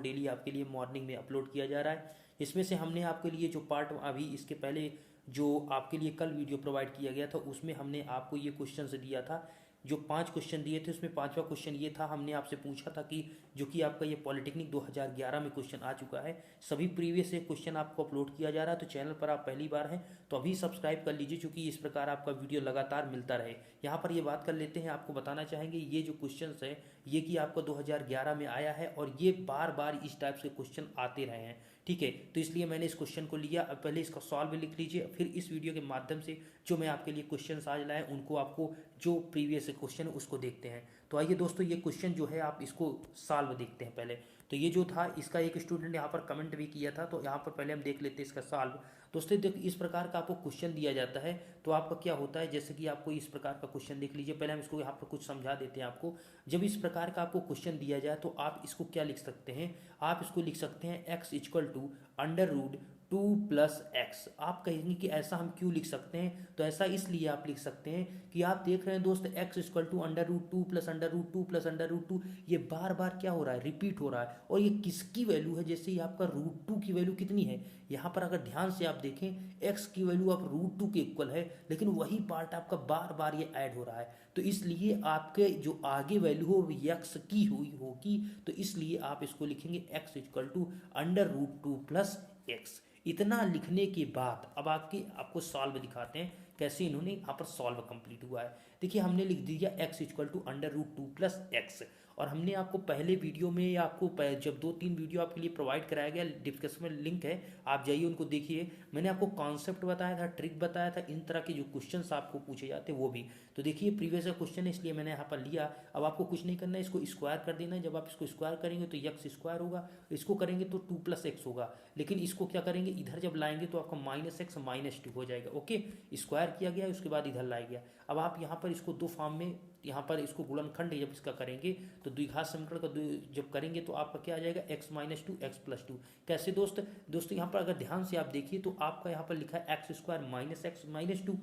Daily आपके लिए morning में अपलोड किया जा रहा है। इसमें से हमने आपके लिए जो पार्ट अभी इसके पहले जो आपके लिए कल वीडियो प्रोवाइड किया गया था उसमें हमने आपको ये क्वेश्चन दिया था, जो 5 क्वेश्चन दिए थे उसमें 5वां क्वेश्चन ये था, हमने आपसे पूछा था कि जो कि आपका ये पॉलिटेक्निक 2011 में क्वेश्चन आ चुका है, सभी प्रीवियस क्वेश्चन आपको अपलोड किया जा रहा है। तो चैनल पर आप पहली बार हैं तो अभी सब्सक्राइब कर लीजिए, क्योंकि इस प्रकार आपका वीडियो लगातार मिलता रहे। यहाँ पर ये बात कर लेते हैं, आपको बताना चाहेंगे ये जो क्वेश्चन है ये कि आपका 2011 में आया है और ये बार बार इस टाइप से क्वेश्चन आते रहे हैं, ठीक है। तो इसलिए मैंने इस क्वेश्चन को लिया। अब पहले इसका सॉल्व लिख लीजिए, फिर इस वीडियो के माध्यम से जो मैं आपके लिए क्वेश्चन आज लाया उनको आपको जो प्रीवियस क्वेश्चन है उसको देखते हैं। तो आइए दोस्तों, ये क्वेश्चन जो है आप इसको सॉल्व देखते हैं पहले। तो ये जो था इसका एक स्टूडेंट यहाँ पर कमेंट भी किया था, तो यहाँ पर पहले हम देख लेते हैं इसका सॉल्व। दोस्तों देख, इस प्रकार का आपको क्वेश्चन दिया जाता है तो आपका क्या होता है, जैसे कि आपको इस प्रकार का क्वेश्चन देख लीजिए। पहले हम इसको यहाँ पर कुछ समझा देते हैं आपको। जब इस प्रकार का आपको क्वेश्चन दिया जाए तो आप इसको क्या लिख सकते हैं, आप इसको लिख सकते हैं x equal to under root 2 plus x. आप कहेंगे कि ऐसा हम क्यों लिख सकते हैं, तो ऐसा इसलिए आप लिख सकते हैं कि आप देख रहे हैं दोस्त x equal to under root 2 plus under root 2 plus under root 2, ये बार बार क्या हो रहा है, रिपीट हो रहा है। और ये किसकी वैल्यू है, जैसे ही आपका रूट 2 की वैल्यू कितनी है, यहाँ पर अगर ध्यान से आप देखें x की वैल्यू आप रूट 2 के इक्वल है, लेकिन वही पार्ट आपका बार बार ये ऐड हो रहा है। तो इसलिए आपके जो आगे वैल्यू हो वो x की हुई होगी, तो इसलिए आप इसको लिखेंगे x equal to under root 2 plus x. इतना लिखने के बाद अब आपको सॉल्व दिखाते हैं कैसे इन्होंने यहाँ पर सॉल्व कंप्लीट हुआ है। देखिए हमने लिख दिया x equal to under root 2 plus x, और हमने आपको पहले वीडियो में या आपको जब 2-3 वीडियो आपके लिए प्रोवाइड कराया गया, डिस्क्रिप्शन में लिंक है, आप जाइए उनको देखिए। मैंने आपको कॉन्सेप्ट बताया था, ट्रिक बताया था, इन तरह के जो क्वेश्चंस आपको पूछे जाते हैं वो भी। तो देखिए प्रीवियस क्वेश्चन है इसलिए मैंने यहाँ पर लिया। अब आपको कुछ नहीं करना है, इसको स्क्वायर कर देना है। जब आप इसको स्क्वायर करेंगे तो एक्स स्क्वायर होगा, इसको करेंगे तो 2 प्लस एक्स होगा, लेकिन इसको क्या करेंगे, इधर जब लाएंगे तो आपका माइनस एक्स माइनस 2 हो जाएगा। ओके, स्क्वायर किया गया, उसके बाद इधर लाया गया। अब आप यहाँ पर इसको दो फॉर्म में, यहाँ पर इसको गुणनखंड जब इसका करेंगे तो द्विघात समीकरण का जब करेंगे तो आपका क्या आ जाएगा, x माइनस 2 एक्स प्लस 2। कैसे दोस्तों यहाँ पर अगर ध्यान से आप देखिए तो आपका यहाँ पर लिखा है x square minus x minus 2।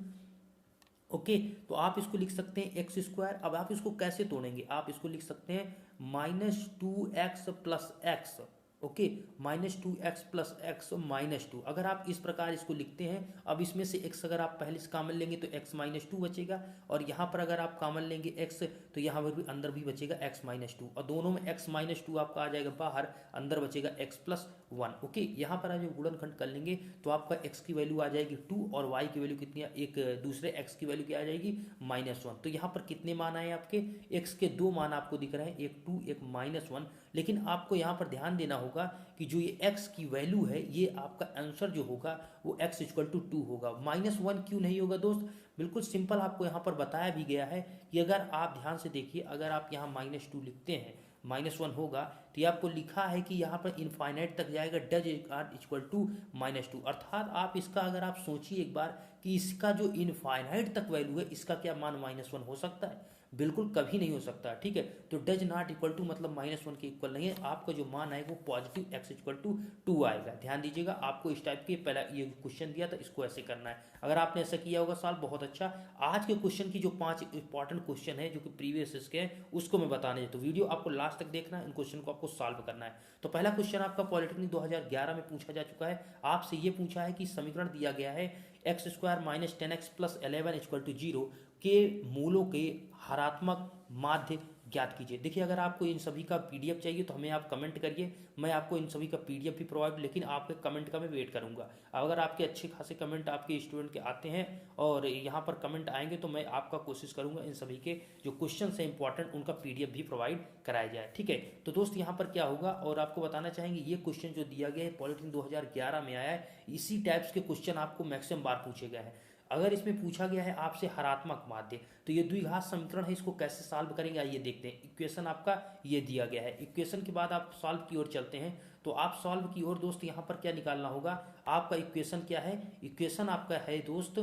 Okay, तो आप इसको लिख सकते हैं एक्स स्क्वायर। अब आप इसको कैसे तोड़ेंगे, आप इसको लिख सकते हैं minus 2x plus x. Okay, minus 2x plus x minus 2। अगर आप इस प्रकार इसको लिखते हैं, अब इसमें से x अगर आप पहले से कॉमन लेंगे तो x माइनस 2 बचेगा, और यहाँ पर अगर आप कॉमन लेंगे x तो यहाँ पर भी अंदर भी बचेगा x माइनस 2, और दोनों में x माइनस 2 आपका आ जाएगा बाहर, अंदर बचेगा x प्लस 1। ओके, यहाँ पर आप जब गुणनखंड कर लेंगे तो आपका x की वैल्यू आ जाएगी 2 और y की वैल्यू कितनी, एक दूसरे x की वैल्यू क्या आ जाएगी, माइनस 1। तो यहाँ पर कितने मान आए आपके, x के 2 मान आपको दिख रहे हैं, एक 2 एक माइनस 1। लेकिन आपको यहाँ पर ध्यान देना होगा कि जो ये x की वैल्यू है, ये आपका आंसर जो होगा वो x इक्वल टू 2 होगा। माइनस 1 क्यों नहीं होगा दोस्त, बिल्कुल सिंपल, आपको यहाँ पर बताया भी गया है कि अगर आप ध्यान से देखिए, अगर आप यहाँ माइनस 2 लिखते हैं, माइनस 1 होगा, तो ये आपको लिखा है कि यहाँ पर इनफाइनाइट तक जाएगा, डज इक्वल टू माइनस 2। अर्थात आप इसका अगर आप सोचिए एक बार कि इसका जो इनफाइनाइट तक वैल्यू है, इसका क्या मान माइनस 1 हो सकता है, बिल्कुल कभी नहीं हो सकता, ठीक है। तो डज नॉट इक्वल टू मतलब माइनस 1 के इक्वल नहीं है, आपका जो मान आएगा वो पॉजिटिव x इक्वल टू 2 आएगा। ध्यान दीजिएगा, आपको इस टाइप के पहला ये क्वेश्चन दिया था, इसको ऐसे करना है। अगर आपने ऐसा किया होगा सॉल्व, बहुत अच्छा। आज के क्वेश्चन की जो 5 इंपॉर्टेंट क्वेश्चन है जो कि प्रीवियस इसके हैं उसको मैं बताने, तो वीडियो आपको लास्ट तक देखना है, इन क्वेश्चन को आपको सॉल्व करना है। तो पहला क्वेश्चन आपका पॉलिटेक्निक 2011 में पूछा जा चुका है। आपसे ये पूछा है कि समीकरण दिया गया है x square minus 10x plus 11 equal to 0 के मूलों के हरात्मक माध्य ज्ञात कीजिए। देखिए अगर आपको इन सभी का पीडीएफ चाहिए तो हमें आप कमेंट करिए, मैं आपको इन सभी का पीडीएफ भी प्रोवाइड, लेकिन आपके कमेंट का मैं वेट करूंगा। अगर आपके अच्छे खासे कमेंट आपके स्टूडेंट के आते हैं और यहाँ पर कमेंट आएंगे तो मैं आपका कोशिश करूंगा इन सभी के जो क्वेश्चन है इंपॉर्टेंट उनका पीडीएफ भी प्रोवाइड कराया जाए, ठीक है। तो दोस्त यहाँ पर क्या होगा, और आपको बताना चाहेंगे ये क्वेश्चन जो दिया गया है पॉलिटेक्निक 2011 में आया है, इसी टाइप्स के क्वेश्चन आपको मैक्सिमम बार पूछे गए हैं। अगर इसमें पूछा गया है आपसे हरात्मक माध्य, तो ये द्विघात समीकरण है, इसको कैसे सॉल्व करेंगे आइए देखते हैं। इक्वेशन आपका ये दिया गया है, इक्वेशन के बाद आप सॉल्व की ओर चलते हैं। तो आप सॉल्व की ओर दोस्त यहाँ पर क्या निकालना होगा, आपका इक्वेशन क्या है, इक्वेशन आपका है दोस्त,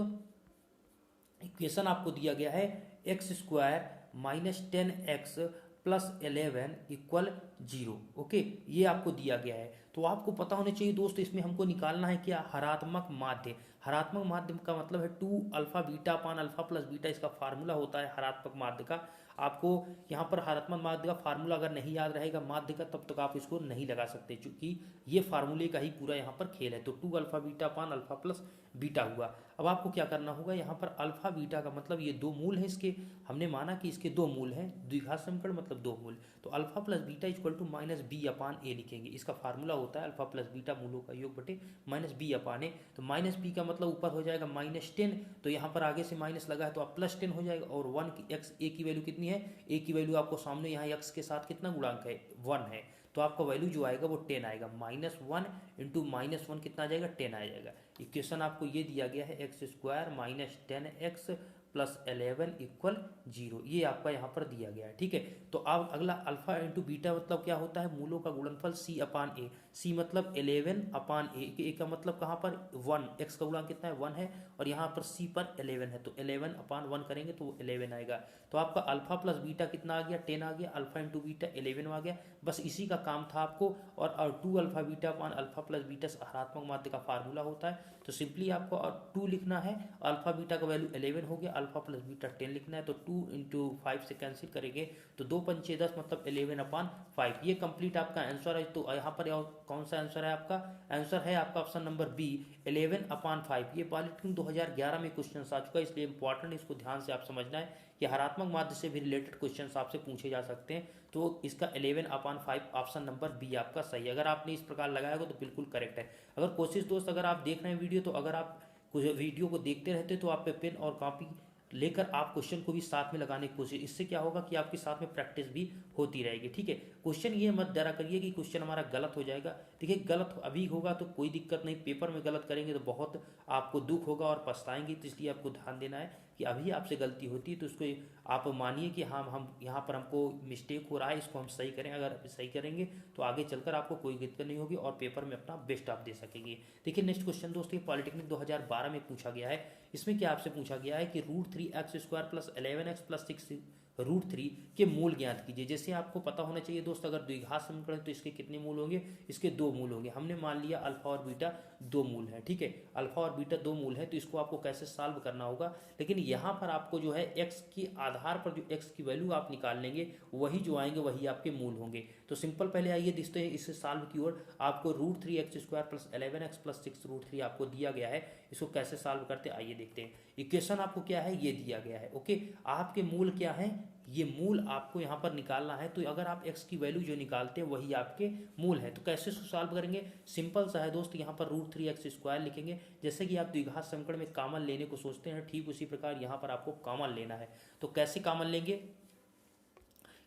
इक्वेशन आपको दिया गया है x square minus 10x plus 11 equal 0। Okay, ये आपको दिया गया है। तो आपको पता होना चाहिए दोस्त, इसमें हमको निकालना है क्या, हरात्मक माध्य। हरात्मक माध्य का मतलब है 2 alpha beta upon alpha plus beta, इसका फार्मूला होता है हरात्मक माध्य का। आपको यहाँ पर हरात्मक माध्य का फार्मूला अगर नहीं याद रहेगा माध्य का, तब तक आप इसको नहीं लगा सकते, क्योंकि ये फार्मूले का ही पूरा यहाँ पर खेल है। तो 2 alpha beta upon alpha plus beta हुआ। अब आपको क्या करना होगा, यहाँ पर अल्फा बीटा का मतलब ये दो मूल है इसके, हमने माना कि इसके दो मूल हैं, द्विघात समीकरण मतलब दो मूल, तो alpha plus beta equal to minus B upon A लिखेंगे। इसका फार्मूला होता है अल्फा प्लस बीटा मूलों का योग बटे माइनस बी अपान ए। तो माइनस बी का मतलब ऊपर हो जाएगा -10, तो यहाँ पर आगे से माइनस लगा है तो आप +10 हो जाएगा। और 1 की एक्स ए की वैल्यू कितनी है, ए की वैल्यू आपको सामने यहाँ एक्स के साथ कितना गुणांक है 1 है, तो आपका वैल्यू जो आएगा वो 10 आएगा। -1 इंटू -1 कितना आ जाएगा 10 आ जाएगा। इक्वेशन आपको ये दिया गया है x² - 10x प्लस 11 इक्वल 0, ये आपका यहाँ पर दिया गया है। ठीक है, तो अब अगला अल्फा इंटू बीटा मतलब क्या होता है, मूलों का गुणनफल c अपान ए। c मतलब 11 अपान ए का मतलब कहाँ पर 1, x का गुणांक कितना है 1 है, और यहाँ पर c पर 11 है, तो 11 अपान 1 करेंगे तो 11 आएगा। तो आपका अल्फा प्लस बीटा कितना आ गया 10 आ गया, अल्फा इंटू बीटा 11 आ गया। बस इसी का काम था आपको। और 2 alpha beta upon alpha plus beta हरात्मक माध्य का फार्मूला होता है, तो सिंपली आपको 2 लिखना है, अल्फा बीटा का वैल्यू 11 हो गया, अल्फा प्लस बीटा 10 लिखना है, तो 2 इंटू 5 से कैंसिल करेंगे तो 2 पंचे 10 मतलब 11 अपान 5, ये कंप्लीट आपका आंसर है। तो यहाँ पर कौन सा आंसर है आपका, आंसर है आपका ऑप्शन नंबर बी 11 अपान 5। ये पॉलिटेक्निक 2011 में क्वेश्चन आ चुका है, इसलिए इंपॉर्टेंट, इसको ध्यान से आप समझना है कि हरात्मक माध्य से भी रिलेटेड क्वेश्चन आपसे पूछे जा सकते हैं। तो इसका 11 अपान 5 ऑप्शन नंबर बी आपका सही है। अगर आपने इस प्रकार लगाया होगा तो बिल्कुल करेक्ट है। अगर कोशिश दोस्त, अगर आप देख रहे हैं वीडियो, तो अगर आप वीडियो को देखते रहते तो आप पे पेन और कॉपी लेकर आप क्वेश्चन को भी साथ में लगाने की कोशिश, इससे क्या होगा कि आपके साथ में प्रैक्टिस भी होती रहेगी। ठीक है, क्वेश्चन ये मत डरा करिए कि क्वेश्चन हमारा गलत हो जाएगा। देखिए, गलत अभी होगा तो कोई दिक्कत नहीं, पेपर में गलत करेंगे तो बहुत आपको दुख होगा और पछताएंगे, तो इसलिए आपको ध्यान देना है कि अभी आपसे गलती होती है तो उसको आप मानिए कि हम यहाँ पर हमको मिस्टेक हो रहा है, इसको हम सही करें। अगर सही करेंगे तो आगे चलकर आपको कोई दिक्कत नहीं होगी और पेपर में अपना बेस्ट आप दे सकेंगे। देखिए नेक्स्ट क्वेश्चन दोस्तों, पॉलिटेक्निक 2012 में पूछा गया है। इसमें क्या आपसे पूछा गया है कि √3x² प्लस 11x प्लस 6 √3 के मूल ज्ञात कीजिए। जैसे आपको पता होना चाहिए दोस्त, अगर द्विघात समीकरण तो इसके कितने मूल होंगे, इसके 2 मूल होंगे। हमने मान लिया अल्फा और बीटा 2 मूल है। ठीक है, अल्फा और बीटा 2 मूल है, तो इसको आपको कैसे सॉल्व करना होगा। लेकिन यहाँ पर आपको जो है x के आधार पर जो x की वैल्यू आप निकाल लेंगे, वही जो आएंगे वही आपके मूल होंगे। तो सिंपल पहले आइए दिखते हैं इससे सॉल्व की ओर। आपको √3x² प्लस 11x प्लस 6 √3 आपको दिया गया है, इसको कैसे सॉल्व करते हैं आइए देखते हैं। इक्वेशन आपको क्या है ये दिया गया है। ओके, आपके मूल क्या है, ये मूल आपको यहाँ पर निकालना है। तो अगर आप x की वैल्यू जो निकालते हैं वही आपके मूल है, तो कैसे सॉल्व करेंगे, सिंपल सा है दोस्त। यहाँ पर √3x² लिखेंगे। जैसे कि आप द्विघात समीकरण में कॉमन लेने को सोचते हैं, ठीक उसी प्रकार यहाँ पर आपको कॉमन लेना है। तो कैसे कॉमन लेंगे,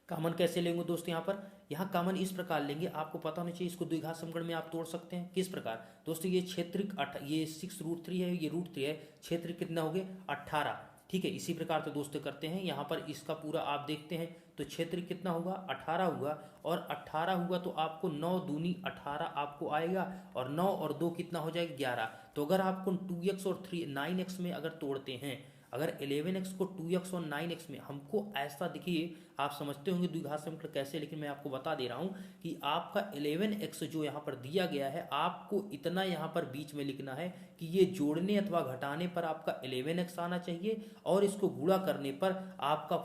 कॉमन कैसे लेंगे दोस्त, यहाँ कॉमन इस प्रकार लेंगे, आपको पता होना चाहिए इसको द्विघात समीकरण में आप तोड़ सकते हैं। किस प्रकार दोस्तों, ये क्षेत्रिक ये 6 √3 है, ये √3 है, क्षेत्र कितना हो गए 18। ठीक है, इसी प्रकार तो दोस्तों करते हैं, यहाँ पर इसका पूरा आप देखते हैं तो क्षेत्र कितना होगा 18 हुआ, और 18 हुआ तो आपको 9 दूनी 18 आपको आएगा, और 9 और 2 कितना हो जाएगा 11। तो अगर आपको 2x और 9x में अगर तोड़ते हैं, अगर 11x को 2x और 9x में, हमको ऐसा देखिए, आप समझते होंगे द्विघात समीकरण कैसे, लेकिन मैं आपको बता दे रहा हूं कि आपका 11x जो यहाँ पर दिया गया है, आपको इतना यहाँ पर बीच में लिखना है कि ये जोड़ने अथवा घटाने पर आपका 11x आना चाहिए, और इसको गुणा करने पर आपका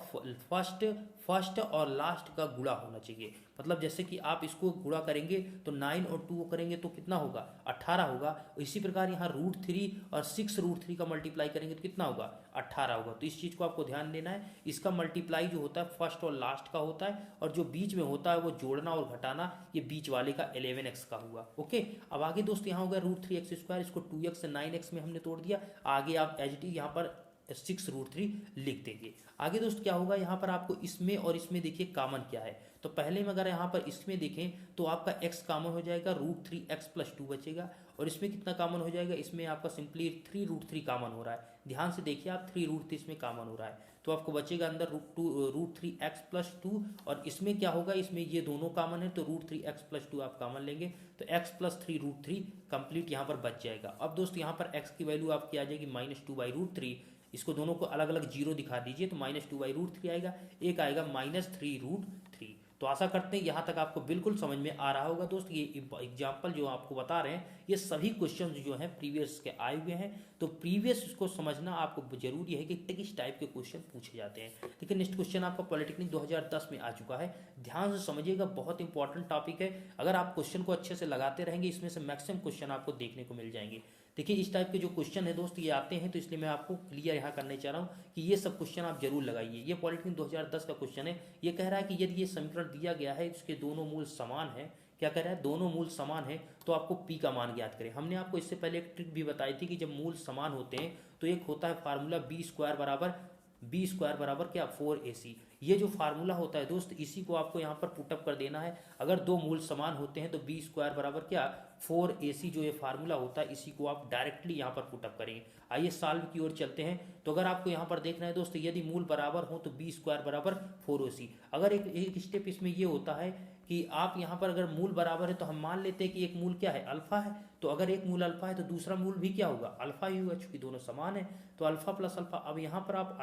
फर्स्ट और लास्ट का गुणा होना चाहिए। मतलब जैसे कि आप इसको गुणा करेंगे तो 9 और 2 करेंगे तो कितना होगा 18 होगा। इसी प्रकार यहाँ √3 और 6 √3 का मल्टीप्लाई करेंगे तो कितना होगा 18 होगा। तो इस चीज़ को आपको ध्यान देना है, इसका मल्टीप्लाई जो होता है फर्स्ट और लास्ट का होता है, और जो बीच में होता है वो जोड़ना और घटाना, ये बीच वाले का 11x का हुआ। ओके, अब आगे दोस्त यहाँ होगा √3x², इसको 2x से 9x में हमने तोड़ दिया। आगे आप एच डी यहाँ पर 6 √3 लिख देंगे। आगे दोस्त क्या होगा, यहाँ पर आपको इसमें और इसमें देखिए कॉमन क्या है। तो पहले में अगर यहाँ पर इसमें देखें तो आपका x कॉमन हो जाएगा, √3x प्लस 2 बचेगा, और इसमें कितना कॉमन हो जाएगा, इसमें आपका सिंपली 3 √3 कॉमन हो रहा है। ध्यान से देखिए आप 3 √3 इसमें कॉमन हो रहा है, तो आपको बचेगा अंदर √3x प्लस 2, और इसमें क्या होगा, इसमें ये दोनों कॉमन है तो √3x प्लस 2 आप कॉमन लेंगे, तो x प्लस 3 √3 कंप्लीट यहाँ पर बच जाएगा। अब दोस्त यहाँ पर x की वैल्यू आपकी आ जाएगी -2/√3, इसको दोनों को अलग अलग जीरो दिखा दीजिए तो -2/√3 आएगा, एक आएगा -3 √3। तो आशा करते हैं यहाँ तक आपको बिल्कुल समझ में आ रहा होगा दोस्त। ये एग्जाम्पल जो आपको बता रहे हैं ये सभी क्वेश्चन जो हैं प्रीवियस के आए हुए हैं, तो प्रीवियस को समझना आपको जरूरी है कि किस टाइप के क्वेश्चन पूछे जाते हैं। देखिए नेक्स्ट क्वेश्चन आपका पॉलिटेक्निक 2010 में आ चुका है, ध्यान से समझिएगा, बहुत इंपॉर्टेंट टॉपिक है। अगर आप क्वेश्चन को अच्छे से लगाते रहेंगे इसमें से मैक्सिमम क्वेश्चन आपको देखने को मिल जाएंगे। देखिए इस टाइप के जो क्वेश्चन है दोस्त ये आते हैं, तो इसलिए मैं आपको क्लियर यहाँ करने चाह रहा हूँ कि ये सब क्वेश्चन आप जरूर लगाइए। ये पॉलिटेक्निक 2010 का क्वेश्चन है, ये कह रहा है कि यदि ये समीकरण दिया गया है इसके दोनों मूल समान है, क्या कह रहा है, दोनों मूल समान है, तो आपको पी का मान ज्ञात करें। हमने आपको इससे पहले एक ट्रिक भी बताई थी कि जब मूल समान होते हैं तो एक होता है फार्मूला बी स्क्वायर बराबर क्या 4ac। ये जो फार्मूला होता है दोस्त इसी को आपको यहाँ पर पुटअप कर देना है। अगर दो मूल समान होते हैं तो बी स्क्वायर बराबर क्या 4ac, जो ये फार्मूला होता है इसी को आप डायरेक्टली यहाँ पर पुटअप करेंगे। आइए सॉल्व की ओर चलते हैं। तो अगर आपको यहाँ पर देखना है दोस्त यदि मूल बराबर हो तो बी स्क्वायर बराबर 4ac। अगर एक स्टेप इसमें ये होता है कि आप यहाँ पर अगर मूल बराबर है तो हम मान लेते हैं कि एक मूल क्या है अल्फा है, तो अगर एक मूल अल्फा है तो दूसरा मूल भी क्या होगा अल्फा ही होगा, चूंकि दोनों समान है तो अल्फा प्लस अल्फा। अब यहाँ पर आप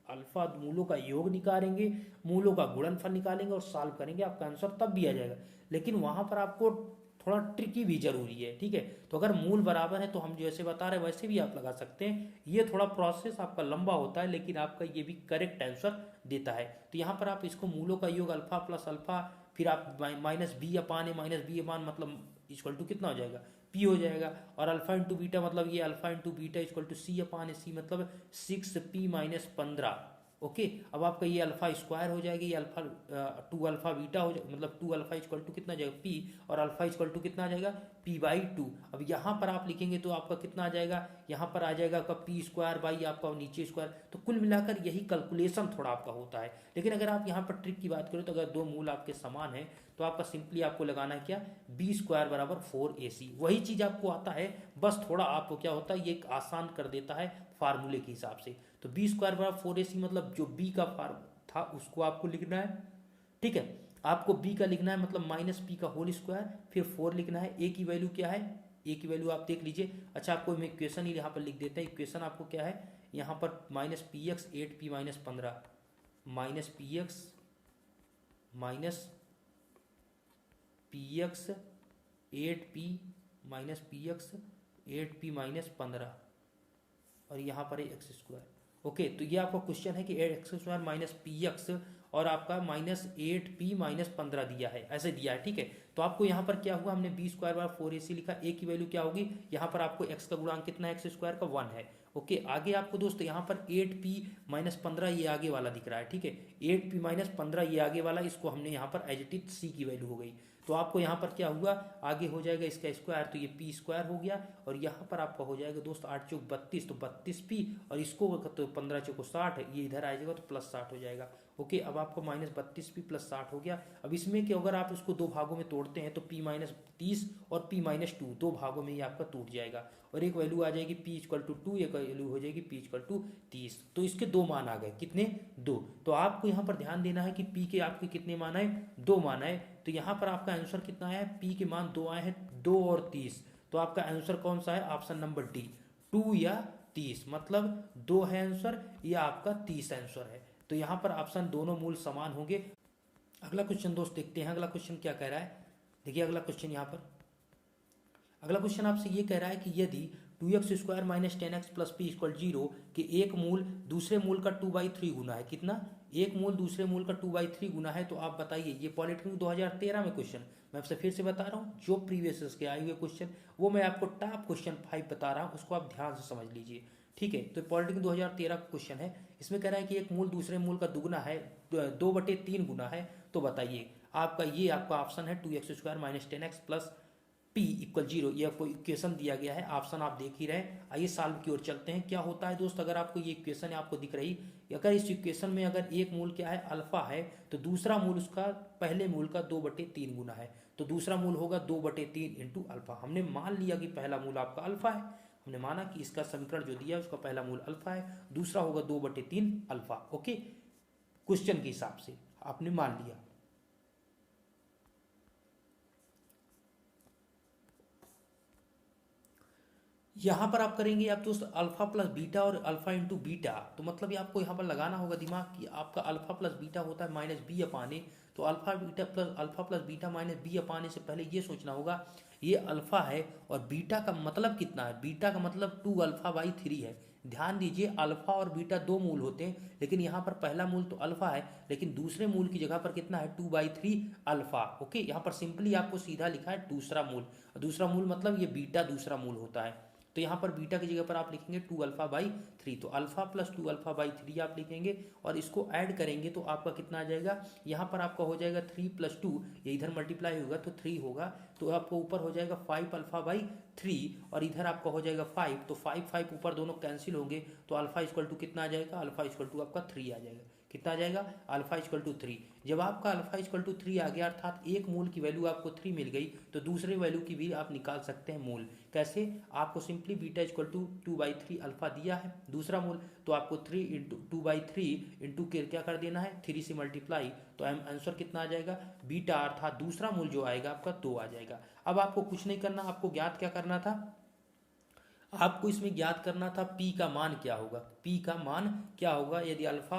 अल्फा मूलों का योग निकालेंगे, मूलों का गुणनफल निकालेंगे और सॉल्व करेंगे, आपका आंसर तब भी आ जाएगा। लेकिन वहां पर आपको थोड़ा ट्रिकी भी जरूरी है, ठीक है। तो अगर मूल बराबर है तो हम जैसे बता रहे हैं वैसे भी आप लगा सकते हैं। ये थोड़ा प्रोसेस आपका लंबा होता है लेकिन आपका ये भी करेक्ट आंसर देता है। तो यहाँ पर आप इसको मूलों का योग अल्फा प्लस अल्फा, फिर आप माइनस बी अपान ए माइनस बी अपान मतलब इक्वल टू कितना हो जाएगा पी हो जाएगा, और अल्फा इंटू बीटा मतलब ये alpha into beta equal to C upon A C मतलब 6p माइनस 15। ओके, अब आपका ये अल्फा स्क्वायर हो जाएगा, ये अल्फा 2 अल्फा बीटा हो जाएगा, मतलब 2 अल्फा इक्वल टू कितना जाएगा पी, और अल्फा इक्वल टू कितना आ जाएगा p/2। अब यहाँ पर आप लिखेंगे तो आपका कितना आ जाएगा, यहाँ पर आ जाएगा आपका पी स्क्वायर बाई आपका नीचे स्क्वायर। तो कुल मिलाकर यही कैलकुलेशन थोड़ा आपका होता है। लेकिन अगर आप यहाँ पर ट्रिक की बात करें तो अगर दो मूल आपके समान है तो आपका सिंपली आपको लगाना है क्या बी स्क्वायर बराबर 4ac। वही चीज आपको आता है, बस थोड़ा आपको क्या होता है ये आसान कर देता है फार्मूले के हिसाब से। तो बी स्क्वायर बराबर 4ac मतलब जो बी का फार्म था उसको आपको लिखना है, ठीक है। आपको बी का लिखना है मतलब माइनस पी का होल स्क्वायर, फिर 4 लिखना है। ए की वैल्यू क्या है, ए की वैल्यू आप देख लीजिए। अच्छा आपको मैं इक्वेशन ही यहाँ पर लिख देता है। इक्वेशन आपको क्या है यहाँ पर minus P x 8p minus 15 minus P x minus P x 8p minus P x 8p minus 15 और यहाँ पर है एक्स स्क्वायर। ओके, तो ये आपका क्वेश्चन है कि x square minus P x और आपका माइनस 8p माइनस 15 दिया है, ऐसे दिया है, ठीक है। तो आपको यहाँ पर क्या हुआ, हमने बी स्क्वायर बार 4ac लिखा। ए की वैल्यू क्या होगी, यहाँ पर आपको एक्स का गुणांक कितना है, एक्स स्क्वायर का 1 है। ओके, आगे आपको दोस्त यहाँ पर 8p माइनस 15 ये आगे वाला दिख रहा है, ठीक है। 8p माइनस 15 ये आगे वाला, इसको हमने यहाँ पर एज इट इज सी की वैल्यू हो गई। तो आपको यहाँ पर क्या हुआ, आगे हो जाएगा इसका स्क्वायर तो ये पी स्क्वायर हो गया, और यहाँ पर आपका हो जाएगा दोस्त 8 चौक 32 तो 32p, और इसको तो 15 चौक 60 ये इधर आ जाएगा तो प्लस 60 हो जाएगा। ओके, अब आपको माइनस 32p प्लस 60 हो गया। अब इसमें कि अगर आप इसको दो भागों में तोड़ते हैं तो p माइनस 30 और p माइनस 2 दो भागों में ये आपका टूट जाएगा, और एक वैल्यू आ जाएगी p इक्वल टू 2, एक वैल्यू हो जाएगी p इक्वल टू 30। तो इसके दो मान आ गए, कितने, 2। तो आपको यहाँ पर ध्यान देना है कि p के आपके कितने मान आए, 2 मान आए। तो यहाँ पर आपका आंसर कितना आया है, p के मान 2 आए हैं, 2 और 30। तो आपका आंसर कौन सा है, ऑप्शन नंबर डी 2 या 30, मतलब 2 है आंसर या आपका 30 आंसर है। तो यहाँ पर ऑप्शन दोनों मूल समान होंगे। अगला क्वेश्चन दोस्त देखते हैं, अगला क्वेश्चन क्या कह रहा है। देखिए अगला क्वेश्चन यहाँ पर, अगला क्वेश्चन आपसे ये कह रहा है कि यदि 2x square minus 10x plus P equal 0 के एक मूल दूसरे मूल का 2/3 गुना है, कितना, एक मूल दूसरे मूल का 2/3 गुना है, तो आप बताइए। ये पॉलिटेक्निक 2013 में क्वेश्चन, मैं आपसे फिर से बता रहा हूँ, जो प्रीवियस के आए हुए क्वेश्चन वो मैं आपको टॉप क्वेश्चन 5 बता रहा हूँ, उसको आप ध्यान से समझ लीजिए, ठीक है। तो पॉलिटेक्निक 2013 का क्वेश्चन है, इसमें कह रहा है कि एक मूल दूसरे मूल का दुगुना है, 2/3 गुना है, तो बताइए। आपका ये आपका ऑप्शन है 2x square minus 10x plus p equal 0, ये आपको इक्वेशन दिया गया है, ऑप्शन आप देख ही रहे। आइए सॉल्व की ओर चलते हैं। क्या होता है दोस्त, अगर आपको ये इक्वेशन आपको दिख रही, अगर इस इक्वेशन में अगर एक मूल क्या है अल्फा है, तो दूसरा मूल उसका पहले मूल का 2/3 गुना है, तो दूसरा मूल होगा 2/3 इंटू अल्फा। हमने मान लिया कि पहला मूल आपका अल्फा है, हमने माना कि इसका समीकरण जो दिया है उसका पहला मूल अल्फा है, दूसरा होगा 2/3 अल्फा। ओके, क्वेश्चन के हिसाब से आपने मान लिया। यहां पर आप करेंगे आप दोस्त अल्फा प्लस बीटा और अल्फा इंटू बीटा, तो मतलब ये आपको यहाँ पर लगाना होगा दिमाग कि आपका अल्फा प्लस बीटा होता है माइनस बी अपान ए, तो alpha plus beta minus B upon A से पहले ये सोचना होगा ये अल्फा है और बीटा का मतलब कितना है, बीटा का मतलब 2 अल्फा बाई 3 है। ध्यान दीजिए अल्फा और बीटा दो मूल होते हैं, लेकिन यहाँ पर पहला मूल तो अल्फा है, लेकिन दूसरे मूल की जगह पर कितना है 2/3 अल्फा। ओके, यहाँ पर सिंपली आपको सीधा लिखा है दूसरा मूल, दूसरा मूल मतलब ये बीटा दूसरा मूल होता है। तो यहाँ पर बीटा की जगह पर आप लिखेंगे 2 अल्फा/3, तो अल्फा प्लस 2 अल्फा/3 आप लिखेंगे और इसको ऐड करेंगे तो आपका कितना आ जाएगा, यहाँ पर आपका हो जाएगा 3 + 2, ये इधर मल्टीप्लाई होगा तो 3 होगा, तो आपको ऊपर हो जाएगा 5 अल्फा/3 और इधर आपका हो जाएगा 5, तो 5 ऊपर दोनों कैंसिल होंगे, तो अल्फा इक्वल टू कितना आ जाएगा, अल्फा इक्वल टू आपका 3 आ जाएगा। कितना आ जाएगा, अल्फा इक्वल टू 3। जब आपका अल्फा इक्वल टू 3 आ गया अर्थात एक मूल की वैल्यू आपको 3 मिल गई, तो दूसरे वैल्यू की भी आप निकाल सकते हैं मूल। कैसे, आपको simply beta equal to 2/3 alpha दिया है दूसरा मूल, तो आपको 3 इंटू 2/3 इंटू क्या कर देना है 3 से मल्टीप्लाई, तो आंसर कितना आ जाएगा, बीटा अर्थात दूसरा मूल जो आएगा आपका 2 आ जाएगा। अब आपको कुछ नहीं करना, आपको ज्ञात क्या करना था, आपको इसमें ज्ञात करना था p का मान क्या होगा, p का मान क्या होगा यदि अल्फा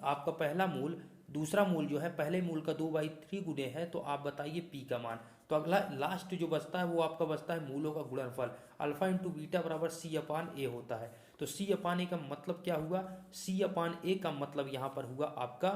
आपका पहला मूल दूसरा मूल जो है पहले मूल का 2/3 गुणे है, तो आप बताइए p का मान। तो अगला लास्ट जो बचता है वो आपका बचता है मूलों का गुणनफल, अल्फा इंटू बीटा बराबर c/a होता है। तो c/a का मतलब क्या हुआ, c/a का मतलब यहाँ पर हुआ आपका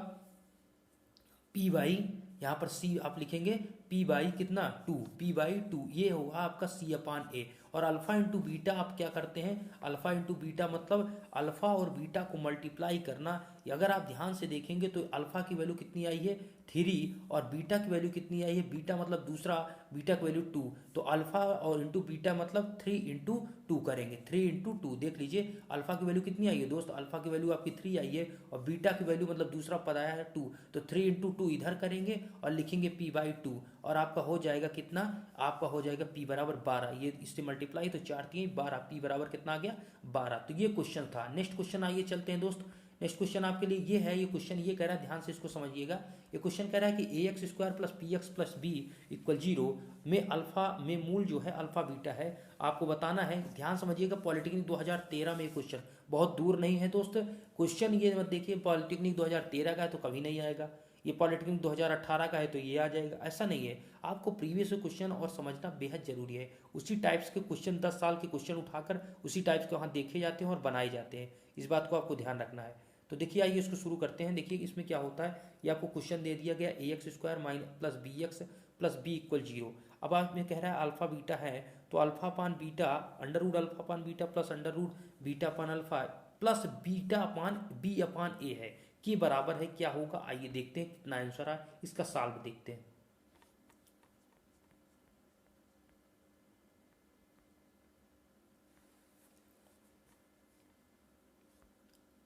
p बाई, यहाँ पर c आप लिखेंगे p बाई कितना 2, p/2 ये होगा आपका c/a। और अल्फा इंटू बीटा आप क्या करते हैं, अल्फा इंटू बीटा मतलब अल्फा और बीटा को मल्टीप्लाई करना। अगर आप ध्यान से देखेंगे तो अल्फा की वैल्यू कितनी आई है 3 और बीटा की वैल्यू कितनी आई है, बीटा मतलब दूसरा, बीटा की वैल्यू 2, तो अल्फा और इंटू बीटा मतलब 3 इंटू 2 करेंगे, 3 इंटू 2। देख लीजिए अल्फा की वैल्यू कितनी आई है दोस्त, अल्फा की वैल्यू आपकी 3 आई है और बीटा की वैल्यू मतलब दूसरा पद आया है 2, तो 3 इंटू 2 इधर करेंगे और लिखेंगे p/2 और आपका हो जाएगा कितना, आपका हो जाएगा p बराबर 12, ये इससे मल्टीप्लाई तो 4 3 12, p बराबर कितना आ गया 12। तो ये क्वेश्चन था। नेक्स्ट क्वेश्चन आइए चलते हैं दोस्त। नेक्स्ट क्वेश्चन आपके लिए ये है, ये क्वेश्चन ये कह रहा है, ध्यान से इसको समझिएगा। ये क्वेश्चन कह रहा है कि ax² + px + b = 0 में अल्फा में मूल जो है अल्फा बीटा है, आपको बताना है। ध्यान समझिएगा, पॉलिटेक्निक 2013 में क्वेश्चन बहुत दूर नहीं है दोस्त। क्वेश्चन ये मत देखिए पॉलिटेक्निक 2013 का है तो कभी नहीं आएगा, ये पॉलिटेक्निक 2018 का है तो ये आ जाएगा, ऐसा नहीं है। आपको प्रीवियस क्वेश्चन और समझना बेहद जरूरी है। उसी टाइप्स के क्वेश्चन 10 साल के क्वेश्चन उठाकर उसी टाइप्स के वहाँ देखे जाते हैं और बनाए जाते हैं, इस बात को आपको ध्यान रखना है। तो देखिए आइए इसको शुरू करते हैं। देखिए इसमें क्या होता है, ये आपको क्वेश्चन दे दिया गया ax² - bx + b = 0। अब आप में कह रहा है अल्फा बीटा है, तो alpha upon beta under root alpha upon beta plus under root beta upon alpha plus beta upon b upon a है कि बराबर है क्या होगा। आइए देखते हैं कितना आंसर है, इसका सॉल्व देखते हैं।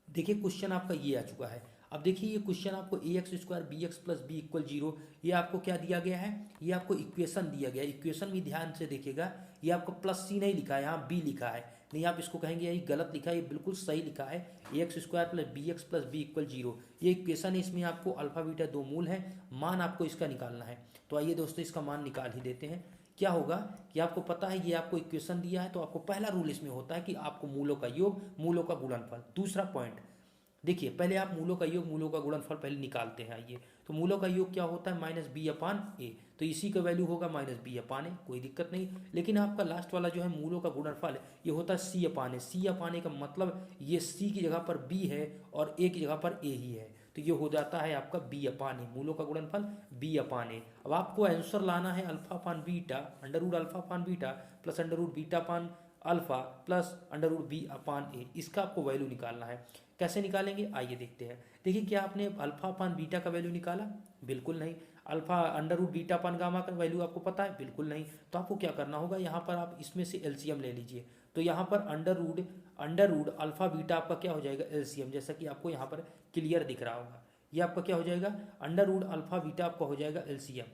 देखिए क्वेश्चन आपका ये आ चुका है। अब देखिए ये क्वेश्चन आपको ax² bx + b = 0, ये आपको क्या दिया गया है, ये आपको इक्वेशन दिया गया है। इक्वेशन भी ध्यान से देखिएगा, ये आपको +c नहीं लिखा है, यहाँ b लिखा है। नहीं आप इसको कहेंगे ये गलत लिखा है, ये बिल्कुल सही लिखा है। ax² + bx + b = 0 ये इक्वेशन है, इसमें आपको अल्फा बीटा दो मूल है, मान आपको इसका निकालना है। तो आइए दोस्तों इसका मान निकाल ही देते हैं। क्या होगा कि आपको पता है ये आपको इक्वेशन दिया है, तो आपको पहला रूल इसमें होता है कि आपको मूलों का योग मूलों का गुणनफल। दूसरा पॉइंट देखिए, पहले आप मूलों का योग मूलों का गुणनफल पहले निकालते हैं। आइए तो मूलों का योग क्या होता है -b/a, तो इसी का वैल्यू होगा -b/a, कोई दिक्कत नहीं। लेकिन आपका लास्ट वाला जो है मूलों का गुणनफल ये होता है c/a। c/a का मतलब ये c की जगह पर b है और a की जगह पर a ही है, तो ये हो जाता है आपका b/a, मूलों का गुणनफल b/a। अब आपको आंसर लाना है alpha upon beta under root alpha upon beta plus under root beta upon alpha plus under root b/a, इसका आपको वैल्यू निकालना है। कैसे निकालेंगे आइए देखते हैं। देखिए क्या आपने अल्फा अपान बीटा का वैल्यू निकाला, बिल्कुल नहीं। Alpha under root beta upon gamma का वैल्यू आपको पता है, बिल्कुल नहीं। तो आपको क्या करना होगा, यहाँ पर आप इसमें से एलसीएम ले लीजिए। तो यहाँ पर अंडर रूट अल्फा बीटा आपका क्या हो जाएगा एलसीएम, जैसा कि आपको यहाँ पर क्लियर दिख रहा होगा। ये आपका क्या हो जाएगा, अंडर रूट अल्फा बीटा आपका हो जाएगा LCM.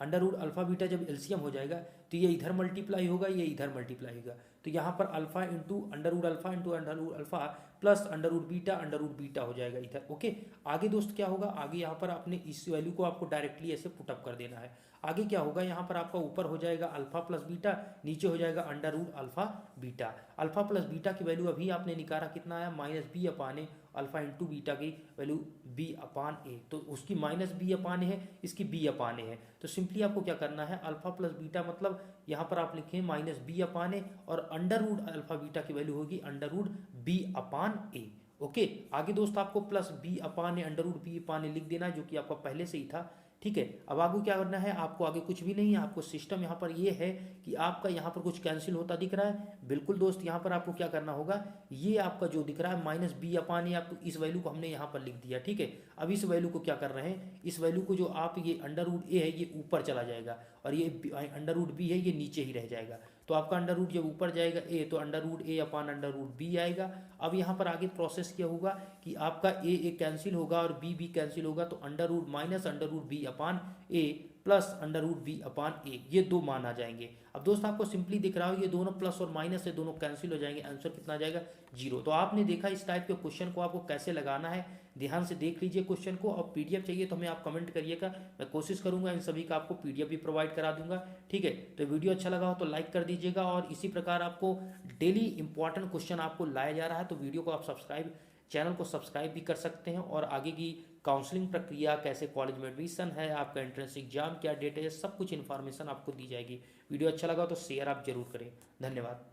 Under root alpha beta जब एलसीएम हो जाएगा तो ये इधर मल्टीप्लाई होगा, ये इधर मल्टीप्लाई होगा, तो यहाँ पर alpha into under root alpha into under root alpha plus under root beta हो जाएगा इधर। ओके, आगे दोस्त क्या होगा, आगे यहाँ पर आपने इस वैल्यू को आपको डायरेक्टली ऐसे पुटअप कर देना है। आगे क्या होगा, यहाँ पर आपका ऊपर हो जाएगा अल्फा प्लस बीटा, नीचे हो जाएगा under root alpha beta. Alpha plus beta की वैल्यू अभी आपने निकाला कितना आया, minus B upon A, alpha into beta की वैल्यू बी अपान ए, तो उसकी माइनस बी अपान ए है, इसकी बी अपान ए है। तो सिंपली आपको क्या करना है, अल्फा प्लस बीटा मतलब यहाँ पर आप लिखें माइनस बी अपान ए, और अंडर रूट अल्फा बीटा की वैल्यू होगी अंडर रूट बी अपान ए। ओके, आगे दोस्त आपको plus B upon A under root B upon ए लिख देना है, जो कि आपका पहले से ही था। ठीक है, अब आगे क्या करना है आपको, आगे कुछ भी नहीं है, आपको सिस्टम यहाँ पर ये है कि आपका यहाँ पर कुछ कैंसिल होता दिख रहा है। बिल्कुल दोस्त, यहाँ पर आपको क्या करना होगा, ये आपका जो दिख रहा है माइनस बी अपान ए, आपको इस वैल्यू को हमने यहाँ पर लिख दिया। ठीक है, अब इस वैल्यू को क्या कर रहे हैं, इस वैल्यू को जो आप ये अंडर रूट ए है ये ऊपर चला जाएगा, और ये अंडर रूट बी है ये नीचे ही रह जाएगा। तो आपका अंडर रूट जब ऊपर जाएगा ए, तो अंडर रूट ए अपान अंडर रूट बी आएगा। अब यहाँ पर आगे प्रोसेस क्या होगा कि आपका ए कैंसिल होगा और बी कैंसिल होगा, तो under root minus under root B upon A plus under root B upon A, ये दो मान आ जाएंगे। अब दोस्त आपको सिंपली दिख रहा हो ये दोनों प्लस और माइनस से दोनों कैंसिल हो जाएंगे, आंसर कितना आ जाएगा, 0। तो आपने देखा इस टाइप के क्वेश्चन को आपको कैसे लगाना है, ध्यान से देख लीजिए क्वेश्चन को। अब पीडीएफ चाहिए तो हमें आप कमेंट करिएगा, मैं कोशिश करूंगा इन सभी का आपको पीडीएफ भी प्रोवाइड करा दूंगा। ठीक है, तो वीडियो अच्छा लगा हो तो लाइक कर दीजिएगा, और इसी प्रकार आपको डेली इंपॉर्टेंट क्वेश्चन आपको लाया जा रहा है, तो वीडियो को आप चैनल को सब्सक्राइब भी कर सकते हैं, और आगे की काउंसलिंग प्रक्रिया, कैसे कॉलेज में एडमिशन है, आपका एंट्रेंस एग्जाम क्या डेट है, सब कुछ इन्फॉर्मेशन आपको दी जाएगी। वीडियो अच्छा लगा तो शेयर आप जरूर करें। धन्यवाद।